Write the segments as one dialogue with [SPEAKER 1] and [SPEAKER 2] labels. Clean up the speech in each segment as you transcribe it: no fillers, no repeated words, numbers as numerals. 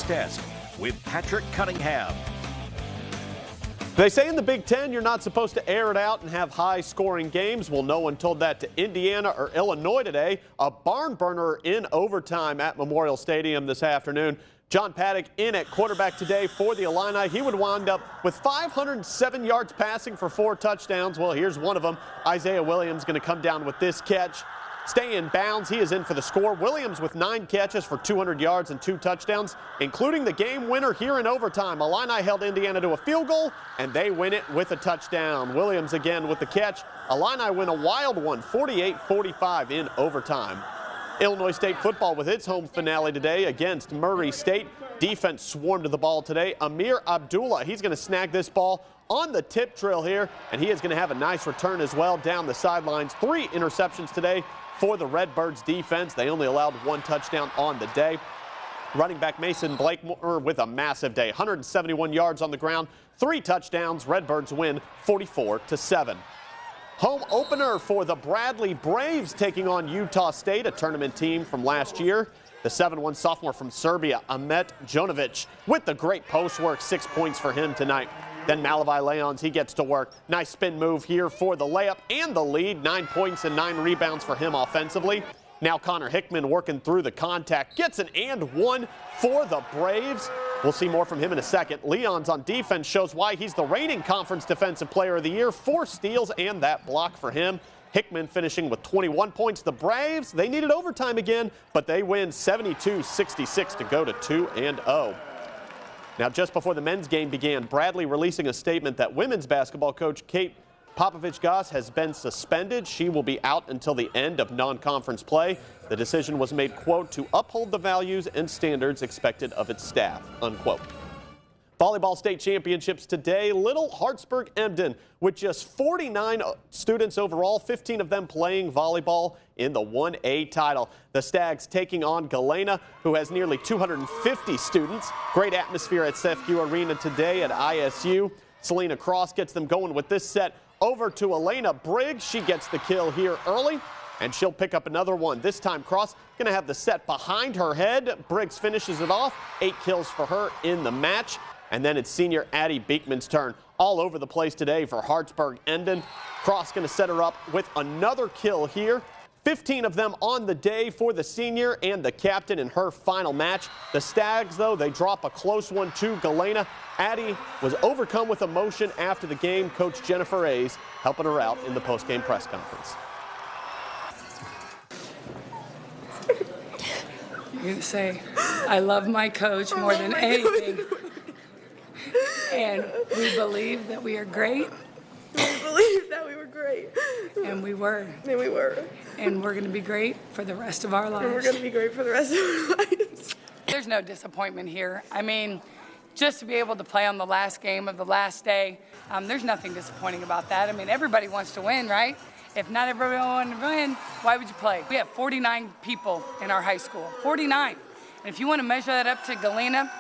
[SPEAKER 1] Desk with Patrick Cunningham.
[SPEAKER 2] They say in the Big Ten you're not supposed to air it out and have high-scoring games. Well, no one told that to Indiana or Illinois today. A barn burner in overtime at Memorial Stadium this afternoon. John Paddock in at quarterback today for the Illini. He would wind up with 507 yards passing for 4 touchdowns. Well, here's one of them. Isaiah Williams going to come down with this catch. Stay in bounds. He is in for the score. Williams with 9 catches for 200 yards and 2 touchdowns, including the game winner here in overtime. Illini held Indiana to a field goal, and they win it with a touchdown. Williams again with the catch. Illini win a wild one, 48-45 in overtime. Illinois State football with its home finale today against Murray State. Defense swarmed to the ball today. Amir Abdullah, he's going to snag this ball on the tip drill here, and he is going to have a nice return as well down the sidelines. 3 interceptions today for the Redbirds defense. They only allowed 1 touchdown on the day. Running back Mason Blakemore with a massive day. 171 yards on the ground, 3 touchdowns. Redbirds win 44-7. Home opener for the Bradley Braves taking on Utah State, a tournament team from last year. The 7'1" sophomore from Serbia, Ahmet Jonovic, with the great post work. 6 points for him tonight. Then Malavi Leons, he gets to work. Nice spin move here for the layup and the lead. 9 points and 9 rebounds for him offensively. Now Connor Hickman working through the contact. Gets an and 1 for the Braves. We'll see more from him in a second. Leons on defense shows why he's the reigning conference defensive player of the year. 4 steals and that block for him. Hickman finishing with 21 points. The Braves, they needed overtime again, but they win 72-66 to go to 2-0. Now, just before the men's game began, Bradley releasing a statement that women's basketball coach Kate Popovich-Goss has been suspended. She will be out until the end of non-conference play. The decision was made, quote, to uphold the values and standards expected of its staff, unquote. Volleyball state championships today. Little Hartsburg-Emden with just 49 students overall, 15 of them playing volleyball in the 1A title. The Stags taking on Galena, who has nearly 250 students. Great atmosphere at CEFCU Arena today at ISU. Selena Cross gets them going with this set. Over to Elena Briggs. She gets the kill here early, and she'll pick up another one. This time Cross going to have the set behind her head. Briggs finishes it off. 8 kills for her in the match. And then it's senior Addie Beekman's turn. All over the place today for Hartsburg-Emden. Cross going to set her up with another kill here. 15 of them on the day for the senior and the captain in her final match. The Stags, though, they drop a close one to Galena. Addie was overcome with emotion after the game. Coach Jennifer Ayes helping her out in the post-game press conference.
[SPEAKER 3] You're going to say, I love my coach more than anything. And we believe that we are great.
[SPEAKER 4] We believe that we were great.
[SPEAKER 3] And we were.
[SPEAKER 4] And we were.
[SPEAKER 3] And we're going to be great for the rest of our lives.
[SPEAKER 4] And we're going to be great for the rest of our lives.
[SPEAKER 3] There's no disappointment here. I mean, just to be able to play on the last game of the last day, there's nothing disappointing about that. I mean, everybody wants to win, right? If not everybody wanted to win, why would you play? We have 49 people in our high school, 49. And if you want to measure that up to Galena,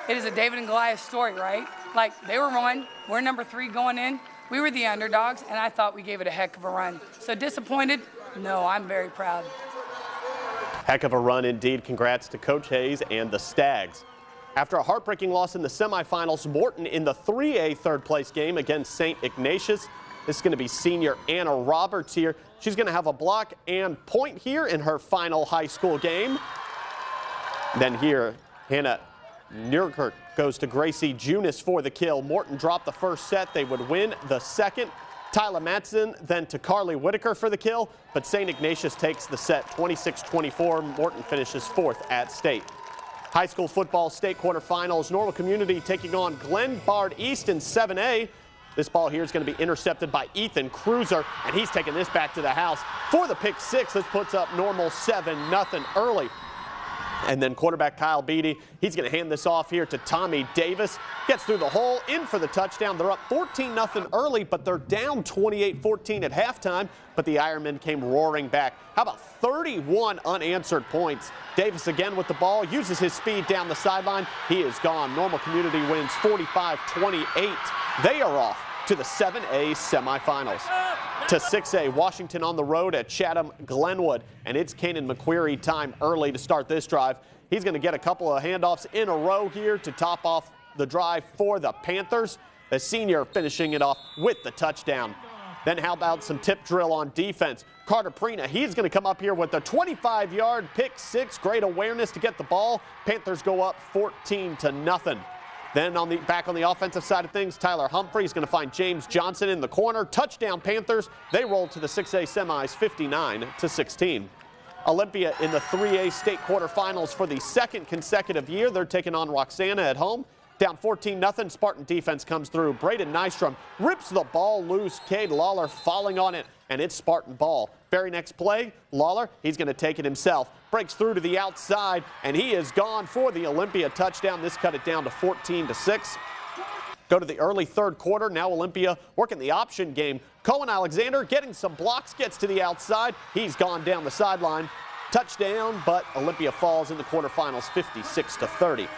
[SPEAKER 3] it is a David and Goliath story, right? Like, they were 1, we're number 3 going in. We were the underdogs, and I thought we gave it a heck of a run. So disappointed? No, I'm very proud.
[SPEAKER 2] Heck of a run indeed. Congrats to Coach Hayes and the Stags. After a heartbreaking loss in the semifinals, Morton in the 3A third-place game against St. Ignatius. This is going to be senior Anna Roberts here. She's going to have a block and point here in her final high school game. Then here, Hannah Nurkirk goes to Gracie Junis for the kill. Morton dropped the first set. They would win the second. Tyler Matson then to Carly Whitaker for the kill, but St. Ignatius takes the set 26-24. Morton finishes 4th at state. High school football state quarterfinals. Normal Community taking on Glen Bard East in 7A. This ball here is going to be intercepted by Ethan Cruiser, and he's taking this back to the house for the pick 6. This puts up Normal 7-0 early. And then quarterback Kyle Beatty, he's going to hand this off here to Tommy Davis. Gets through the hole, in for the touchdown. They're up 14-0 early, but they're down 28-14 at halftime. But the Ironmen came roaring back. How about 31 unanswered points? Davis again with the ball, uses his speed down the sideline. He is gone. Normal Community wins 45-28. They are off to the 7A semifinals. To 6A, Washington on the road at Chatham Glenwood, and it's Kanan McQuarrie time early to start this drive. He's going to get a couple of handoffs in a row here to top off the drive for the Panthers. The senior finishing it off with the touchdown. Then how about some tip drill on defense? Carter Prina, he's going to come up here with a 25-yard pick six. Great awareness to get the ball. Panthers go up 14-0. Then back on the offensive side of things, Tyler Humphrey is going to find James Johnson in the corner. Touchdown Panthers. They roll to the 6A semis 59-16. Olympia in the 3A state quarterfinals for the second consecutive year. They're taking on Roxana at home. Down 14-0, Spartan defense comes through. Braden Nystrom rips the ball loose. Cade Lawler falling on it, and it's Spartan ball. Very next play, Lawler, he's going to take it himself. Breaks through to the outside, and he is gone for the Olympia touchdown. This cut it down to 14-6. Go to the early third quarter. Now Olympia working the option game. Cohen Alexander getting some blocks, gets to the outside. He's gone down the sideline. Touchdown, but Olympia falls in the quarterfinals 56-30.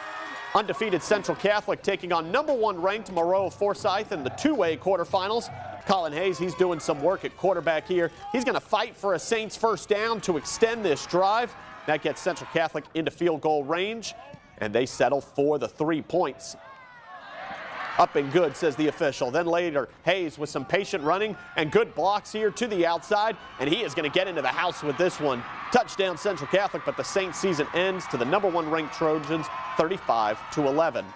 [SPEAKER 2] Undefeated Central Catholic taking on #1 ranked Moreau Forsyth in the 2A quarterfinals. Colin Hayes, he's doing some work at quarterback here. He's going to fight for a Saints first down to extend this drive. That gets Central Catholic into field goal range, and they settle for the 3 points. Up and good, says the official. Then later, Hayes with some patient running and good blocks here to the outside, and he is going to get into the house with this one. Touchdown Central Catholic, but the Saints season ends to the #1 ranked Trojans 35-11.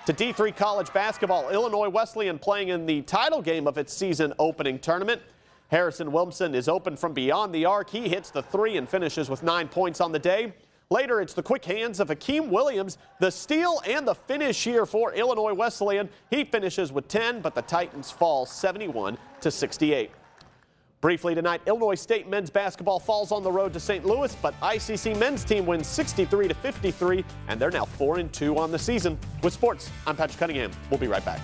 [SPEAKER 2] To D3 college basketball, Illinois Wesleyan playing in the title game of its season opening tournament. Harrison Wilmson is open from beyond the arc. He hits the three and finishes with 9 points on the day. Later, it's the quick hands of Hakeem Williams, the steal and the finish here for Illinois Wesleyan. He finishes with 10, but the Titans fall 71-68. Briefly tonight, Illinois State men's basketball falls on the road to St. Louis, but ICC men's team wins 63-53, and they're now 4-2 on the season. With sports, I'm Patrick Cunningham. We'll be right back.